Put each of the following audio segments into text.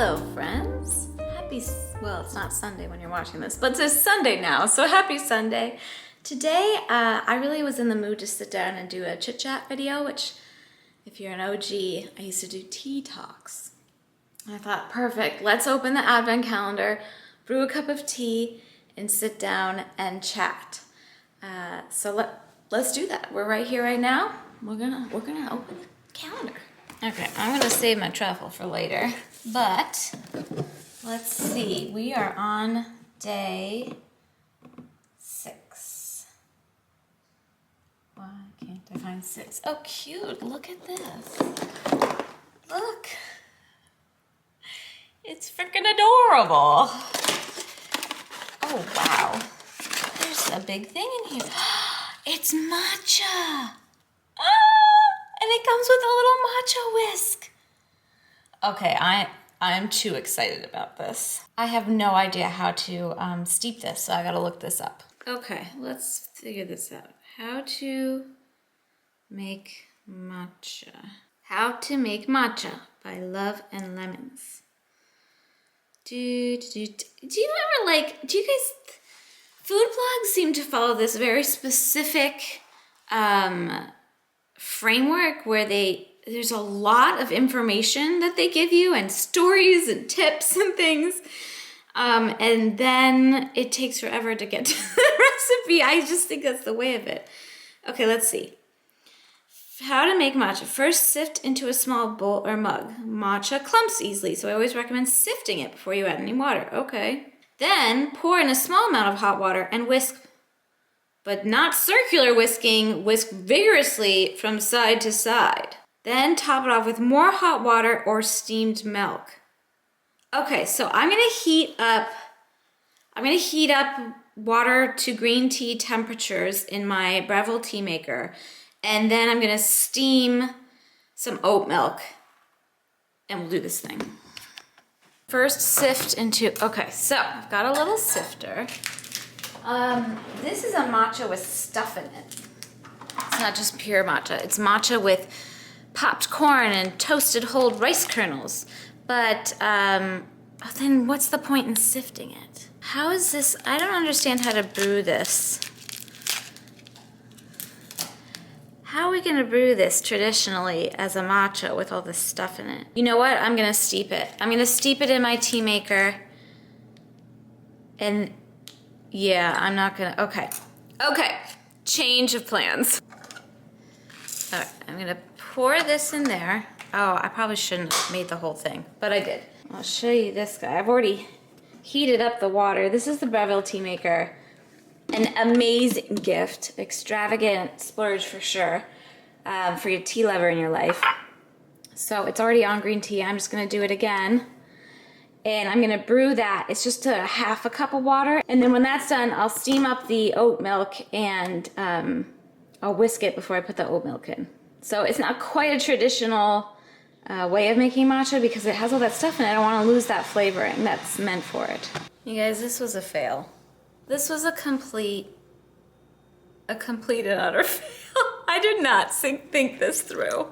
Hello friends, well, it's not Sunday when you're watching this, but it's Sunday now, so happy Sunday. Today, I really was in the mood to sit down and do a chit chat video, which if you're an OG, I used to do tea talks. And I thought, perfect, let's open the advent calendar, brew a cup of tea, and sit down and chat. So let's do that. We're right here right now. We're gonna open the calendar. Okay, I'm gonna save my truffle for later, but let's see. We are on day 6. Why can't I find 6? Oh, cute! Look at this. Look, it's freaking adorable. Oh wow, there's a big thing in here. It's matcha. And it comes with a little matcha whisk. Okay, I'm too excited about this. I have no idea how to steep this, so I gotta look this up. Okay, let's figure this out. How to make matcha. How to make matcha by Love and Lemons. Do you ever do you guys, food blogs seem to follow this very specific framework where there's a lot of information that they give you and stories and tips and things, and then it takes forever to get to the recipe. I just think that's the way of it. Okay, let's see. How to make matcha. First, sift into a small bowl or mug. Matcha clumps easily, so I always recommend sifting it before you add any water. Okay. Then pour in a small amount of hot water and whisk, but not circular whisking. Whisk vigorously from side to side. Then top it off with more hot water or steamed milk. Okay, so I'm gonna heat up water to green tea temperatures in my Breville Tea Maker, and then I'm gonna steam some oat milk, and we'll do this thing. First, sift into, okay, so I've got a little sifter. This is a matcha with stuff in it. It's not just pure matcha. It's matcha with popped corn and toasted whole rice kernels. But then what's the point in sifting it? How is this? I don't understand how to brew this. How are we gonna brew this traditionally as a matcha with all this stuff in it? You know what? I'm gonna steep it. I'm gonna steep it in my tea maker. And yeah, I'm not gonna, okay. Change of plans. All right, I'm gonna pour this in there. Oh, I probably shouldn't have made the whole thing, but I did. I'll show you this guy. I've already heated up the water. This is the Breville Tea Maker. An amazing gift, extravagant splurge for sure, for your tea lover in your life. So it's already on green tea. I'm just gonna do it again. And I'm gonna brew that. It's just a half a cup of water. And then when that's done, I'll steam up the oat milk and I'll whisk it before I put the oat milk in. So it's not quite a traditional way of making matcha because it has all that stuff in it. I don't wanna lose that flavoring that's meant for it. You guys, this was a fail. This was a complete and utter fail. I did not think this through.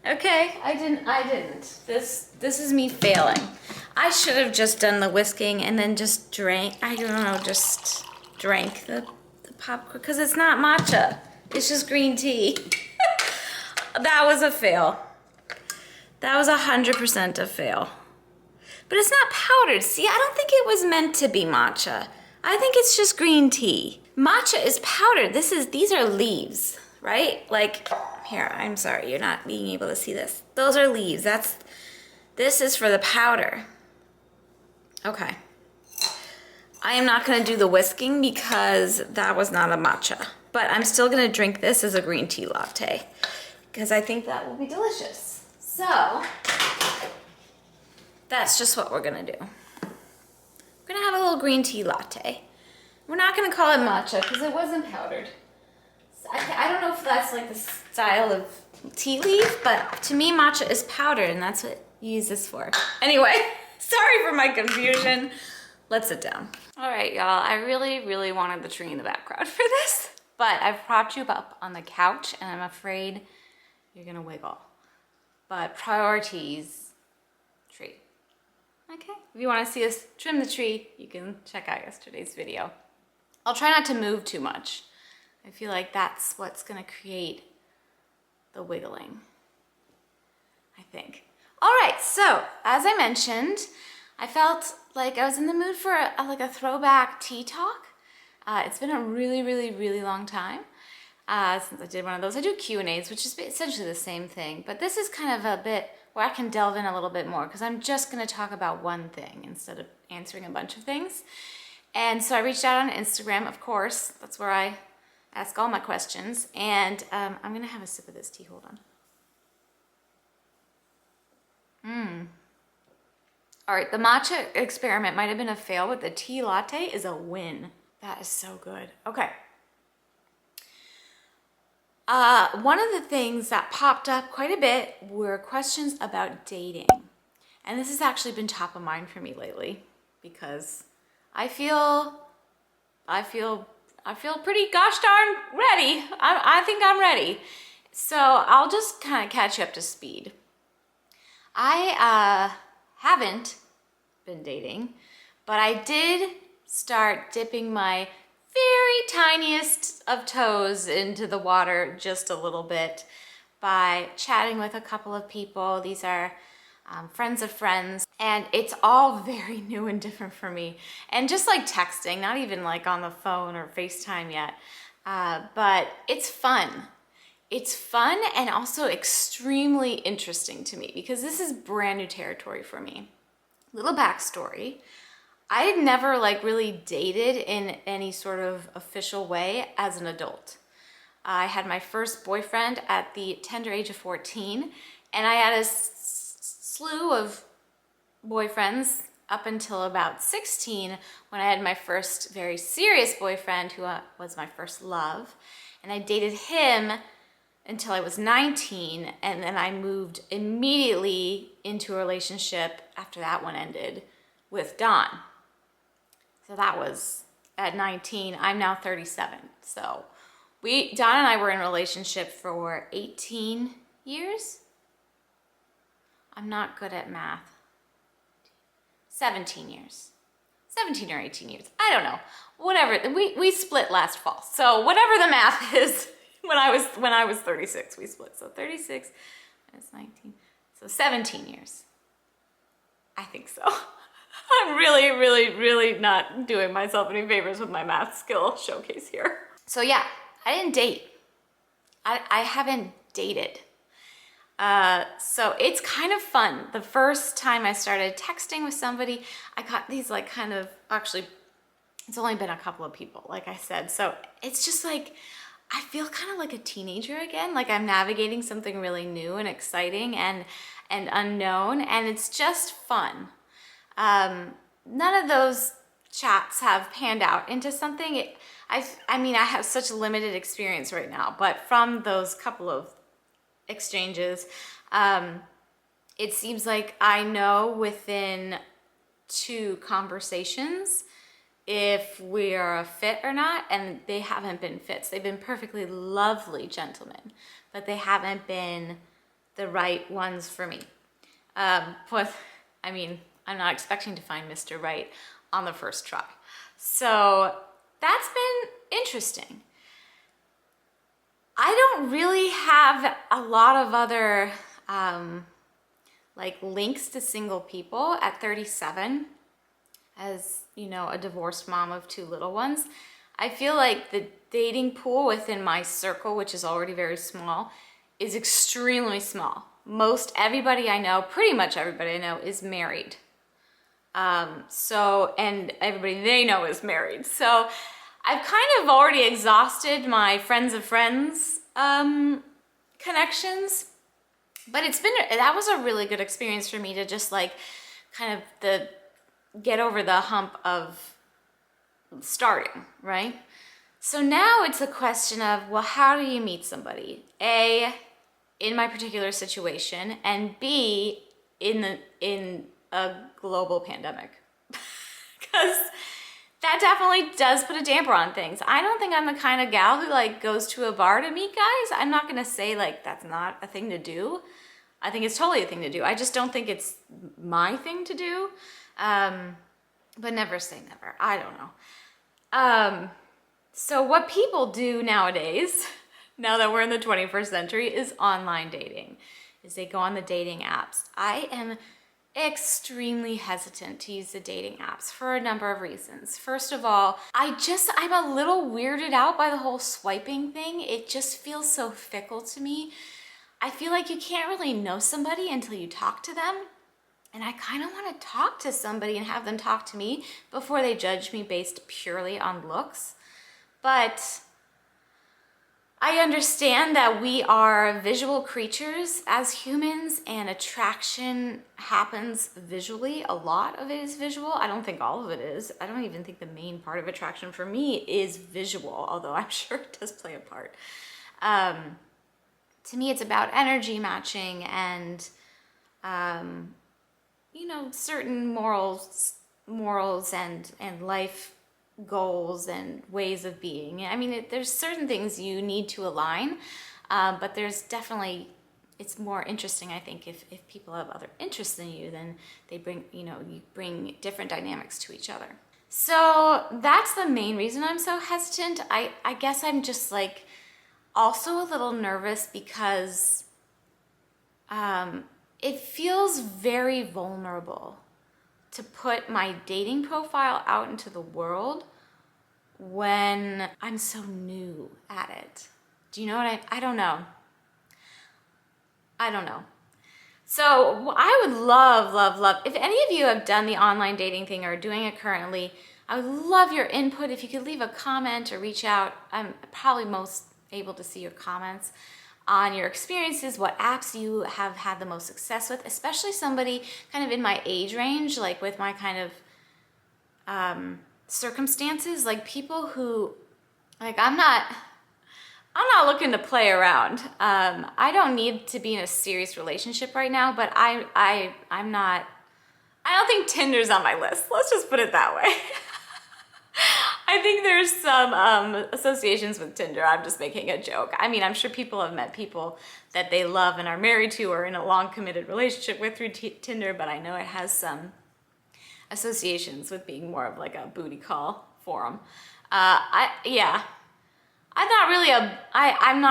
Okay, I didn't. This is me failing. I should have just done the whisking and then just drank, just drank the popcorn, because it's not matcha. It's just green tea. That was a fail. That was 100% a fail. But it's not powdered. See, I don't think it was meant to be matcha. I think it's just green tea. Matcha is powdered. These are leaves, right? Like, here, I'm sorry, you're not being able to see this. Those are leaves. This is for the powder. Okay. I am not gonna do the whisking because that was not a matcha. But I'm still gonna drink this as a green tea latte because I think that will be delicious. So, that's just what we're gonna do. We're gonna have a little green tea latte. We're not gonna call it matcha because it wasn't powdered. I don't know if that's like the style of tea leaf, but to me matcha is powdered and that's what you use this for. Anyway, sorry for my confusion. Let's sit down. All right, y'all, I really wanted the tree in the background for this, but I've propped you up on the couch and I'm afraid you're gonna wiggle. But priorities, tree. Okay, if you want to see us trim the tree, you can check out yesterday's video. I'll try not to move too much. I feel like that's what's gonna create the wiggling, I think. All right, so as I mentioned, I felt like I was in the mood for like a throwback tea talk. It's been a really, really, really long time since I did one of those. I do Q&As, which is essentially the same thing, but this is kind of a bit where I can delve in a little bit more because I'm just gonna talk about one thing instead of answering a bunch of things. And so I reached out on Instagram, of course. That's where I ask all my questions. And I'm gonna have a sip of this tea, hold on. All right, the matcha experiment might have been a fail, but the tea latte is a win. That is so good. Okay. One of the things that popped up quite a bit were questions about dating. And this has actually been top of mind for me lately because I feel pretty gosh darn ready. I think I'm ready. So I'll just kind of catch you up to speed. I haven't been dating, but I did start dipping my very tiniest of toes into the water just a little bit by chatting with a couple of people. These are friends of friends, and it's all very new and different for me. And just like texting, not even like on the phone or FaceTime yet, but it's fun. It's fun and also extremely interesting to me because this is brand new territory for me. Little backstory. I had never like really dated in any sort of official way as an adult. I had my first boyfriend at the tender age of 14, and I had a slew of boyfriends up until about 16 when I had my first very serious boyfriend who was my first love. And I dated him until I was 19, and then I moved immediately into a relationship after that one ended with Don. So that was at 19. I'm now 37. So Don and I were in a relationship for 18 years. I'm not good at math. 17 years. 17 or 18 years. I don't know. Whatever. We split last fall. So whatever the math is, when I was 36, we split. So 36 minus 19. So 17 years. I think so. I'm really, really, really not doing myself any favors with my math skill showcase here. So yeah, I didn't date. I haven't dated. So it's kind of fun. The first time I started texting with somebody, I got these like kind of, actually, it's only been a couple of people, like I said. So it's just like, I feel kind of like a teenager again. Like I'm navigating something really new and exciting and unknown, and it's just fun. None of those chats have panned out into something. I mean, I have such limited experience right now, but from those couple of exchanges, it seems like I know within 2 conversations if we are a fit or not, and they haven't been fits. They've been perfectly lovely gentlemen, but they haven't been the right ones for me. But I mean, I'm not expecting to find Mr. Right on the first try. So that's been interesting. I don't really have a lot of other like links to single people at 37 as, you know, a divorced mom of 2 little ones. I feel like the dating pool within my circle, which is already very small, is extremely small. Most everybody I know, pretty much everybody I know, is married. And everybody they know is married. So I've kind of already exhausted my friends of friends connections, but that was a really good experience for me to just like kind of get over the hump of starting, right? So now it's a question of, well, how do you meet somebody? A, in my particular situation, and B, in a global pandemic. Because that definitely does put a damper on things. I don't think I'm the kind of gal who like goes to a bar to meet guys. I'm not gonna say like that's not a thing to do. I think it's totally a thing to do. I just don't think it's my thing to do. But never say never. I don't know. So what people do nowadays, now that we're in the 21st century, is online dating. Is they go on the dating apps. I am extremely hesitant to use the dating apps for a number of reasons. First of all, I'm a little weirded out by the whole swiping thing. It just feels so fickle to me. I feel like you can't really know somebody until you talk to them. And I kind of want to talk to somebody and have them talk to me before they judge me based purely on looks. But I understand that we are visual creatures as humans, and attraction happens visually. A lot of it is visual. I don't think all of it is. I don't even think the main part of attraction for me is visual, although I'm sure it does play a part. To me, it's about energy matching and, certain morals and life goals and ways of being. I mean, there's certain things you need to align, but there's definitely, it's more interesting, I think, if people have other interests than you, then they bring, you bring different dynamics to each other. So that's the main reason I'm so hesitant. I guess I'm just like also a little nervous because it feels very vulnerable to put my dating profile out into the world when I'm so new at it. Do you know what I don't know. So I would love, if any of you have done the online dating thing or are doing it currently, I would love your input. If you could leave a comment or reach out, I'm probably most able to see your comments on your experiences, what apps you have had the most success with, especially somebody kind of in my age range, like with my kind of circumstances, like people who, like I'm not looking to play around. I don't need to be in a serious relationship right now, but I don't think Tinder's on my list. Let's just put it that way. I think there's some associations with Tinder. I'm just making a joke. I mean, I'm sure people have met people that they love and are married to or in a long committed relationship with through Tinder, but I know it has some associations with being more of like a booty call forum. I'm not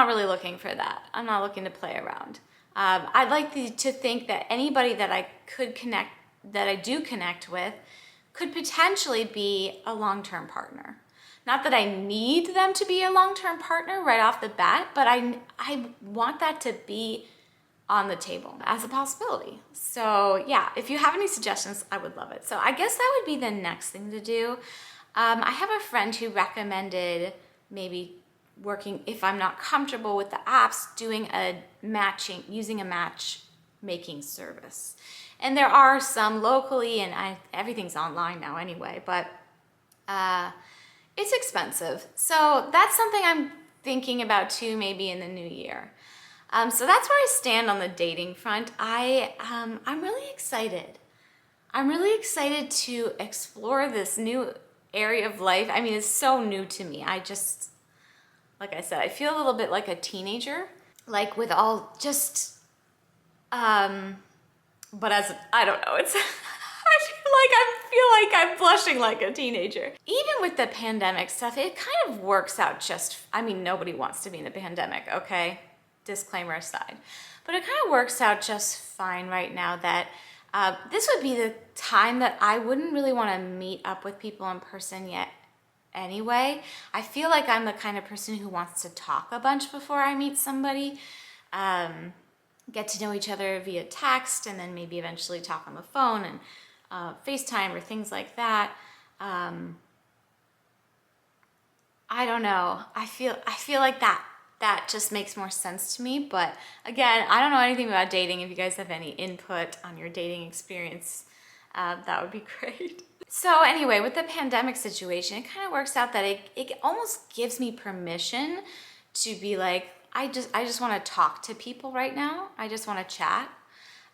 really looking for that. I'm not looking to play around. I'd like to think that anybody that I do connect with could potentially be a long-term partner. Not that I need them to be a long-term partner right off the bat, but I want that to be on the table as a possibility. So yeah, if you have any suggestions, I would love it. So I guess that would be the next thing to do. I have a friend who recommended maybe working, if I'm not comfortable with the apps, using a matchmaking service. And there are some locally, and everything's online now anyway, but it's expensive. So that's something I'm thinking about too, maybe in the new year. So that's where I stand on the dating front. I'm really excited. I'm really excited to explore this new area of life. I mean, it's so new to me. Like I said, I feel a little bit like a teenager, like with all just, but I don't know, I feel like I'm blushing like a teenager. Even with the pandemic stuff, it kind of works out nobody wants to be in a pandemic, okay? Disclaimer aside. But it kind of works out just fine right now that this would be the time that I wouldn't really want to meet up with people in person yet anyway. I feel like I'm the kind of person who wants to talk a bunch before I meet somebody. Get to know each other via text and then maybe eventually talk on the phone and FaceTime or things like that. I don't know. I feel like that just makes more sense to me. But again, I don't know anything about dating. If you guys have any input on your dating experience, that would be great. So anyway, with the pandemic situation, it kind of works out that it almost gives me permission to be like, I just want to talk to people right now. I just want to chat,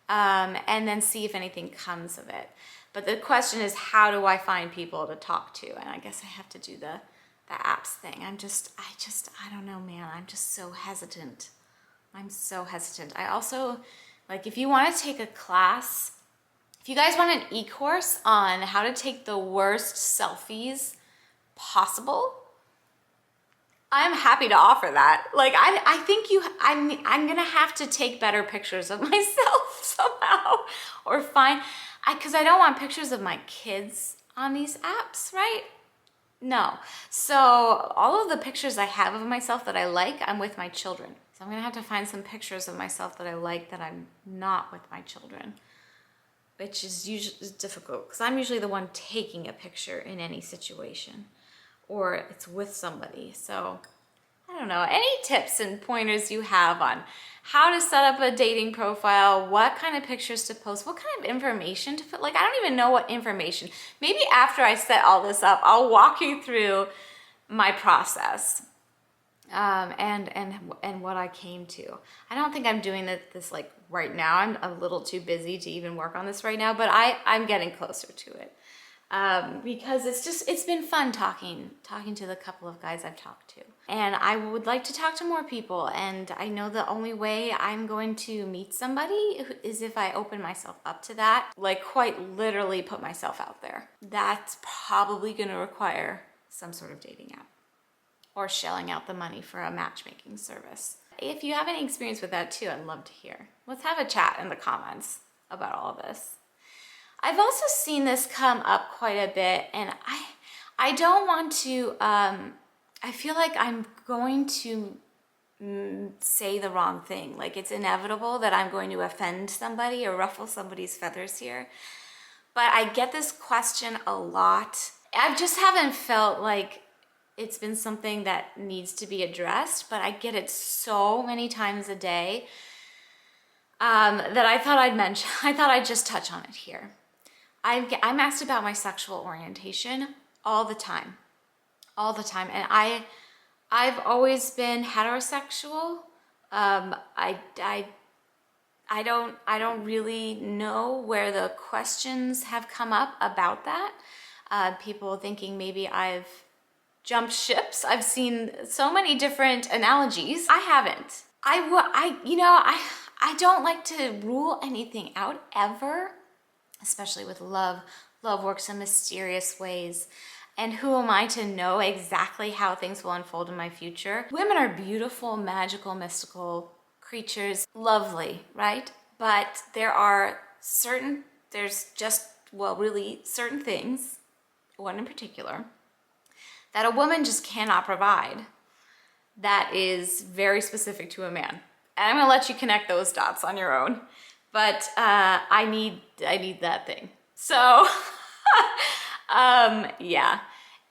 and then see if anything comes of it. But the question is, how do I find people to talk to? And I guess I have to do the apps thing. I don't know, man. I'm just so hesitant. I'm so hesitant. I also, Like if you want to take a class, if you guys want an e-course on how to take the worst selfies possible, I'm happy to offer that. Like I think I'm gonna have to take better pictures of myself somehow, or because I don't want pictures of my kids on these apps, right? No. So all of the pictures I have of myself that I like, I'm with my children. So I'm gonna have to find some pictures of myself that I like that I'm not with my children, which is usually difficult because I'm usually the one taking a picture in any situation, or it's with somebody. So I don't know, any tips and pointers you have on how to set up a dating profile, what kind of pictures to post, what kind of information to put. Like, I don't even know what information. Maybe after I set all this up, I'll walk you through my process and what I came to. I don't think I'm doing this like right now. I'm a little too busy to even work on this right now, but I'm getting closer to it. Because it's been fun talking to the couple of guys I've talked to. And I would like to talk to more people. And I know the only way I'm going to meet somebody is if I open myself up to that, like quite literally put myself out there. That's probably going to require some sort of dating app or shelling out the money for a matchmaking service. If you have any experience with that too, I'd love to hear. Let's have a chat in the comments about all of this. I've also seen this come up quite a bit, and I don't want to, I feel like I'm going to say the wrong thing. Like it's inevitable that I'm going to offend somebody or ruffle somebody's feathers here. But I get this question a lot. I just haven't felt like it's been something that needs to be addressed, but I get it so many times a day that I thought I'd just touch on it here. I'm asked about my sexual orientation all the time, and I've always been heterosexual. I don't really know where the questions have come up about that. People thinking maybe I've jumped ships. I've seen so many different analogies. I haven't. I don't like to rule anything out ever. Especially with love. Love works in mysterious ways. And who am I to know exactly how things will unfold in my future? Women are beautiful, magical, mystical creatures. Lovely, right? But there's really certain things, one in particular, that a woman just cannot provide that is very specific to a man. And I'm gonna let you connect those dots on your own. But I need that thing. So, yeah.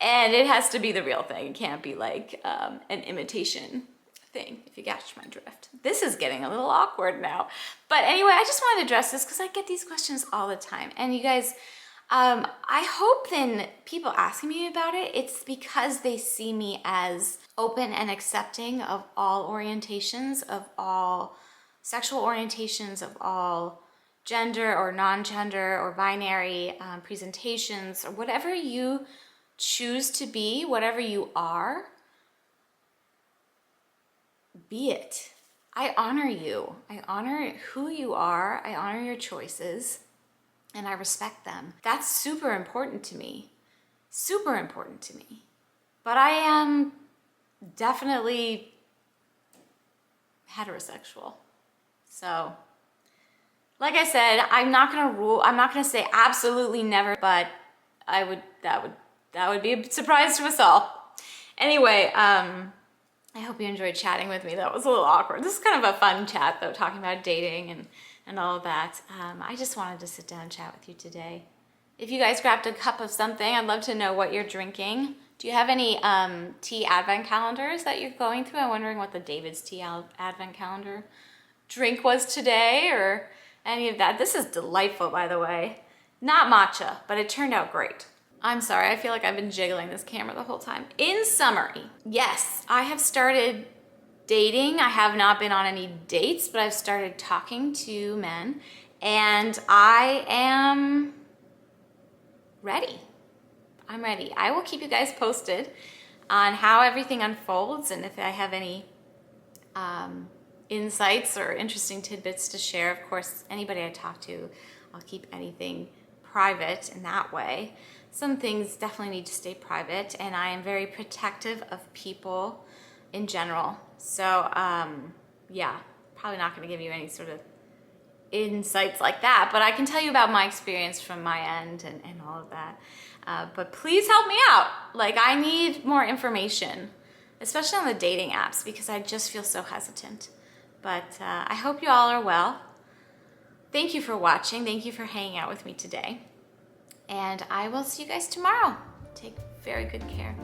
And it has to be the real thing. It can't be like an imitation thing, if you catch my drift. This is getting a little awkward now. But anyway, I just wanted to address this because I get these questions all the time. And you guys, I hope then people asking me about it, it's because they see me as open and accepting of all orientations, of all sexual orientations, of all gender or non-gender or binary presentations, or whatever you choose to be, whatever you are, be it. I honor you. I honor who you are. I honor your choices, and I respect them. That's super important to me. Super important to me. But I am definitely heterosexual. So, like I said, I'm not gonna say absolutely never, but that would be a surprise to us all. Anyway, I hope you enjoyed chatting with me. That was a little awkward. This is kind of a fun chat though, talking about dating and all of that. I just wanted to sit down and chat with you today. If you guys grabbed a cup of something, I'd love to know what you're drinking. Do you have any tea advent calendars that you're going through? I'm wondering what the David's Tea advent calendar drink was today, or any of that. This is delightful, by the way. Not matcha, but it turned out great. I'm sorry, I feel like I've been jiggling this camera the whole time. In summary, yes, I have started dating. I have not been on any dates, but I've started talking to men, and I am ready. I'm ready. I will keep you guys posted on how everything unfolds, and if I have any insights or interesting tidbits to share. Of course, anybody I talk to, I'll keep anything private in that way. Some things definitely need to stay private, and I am very protective of people in general. So yeah, probably not going to give you any sort of insights like that, but I can tell you about my experience from my end and all of that. But please help me out. Like, I need more information, especially on the dating apps, because I just feel so hesitant. But I hope you all are well. Thank you for watching. Thank you for hanging out with me today. And I will see you guys tomorrow. Take very good care.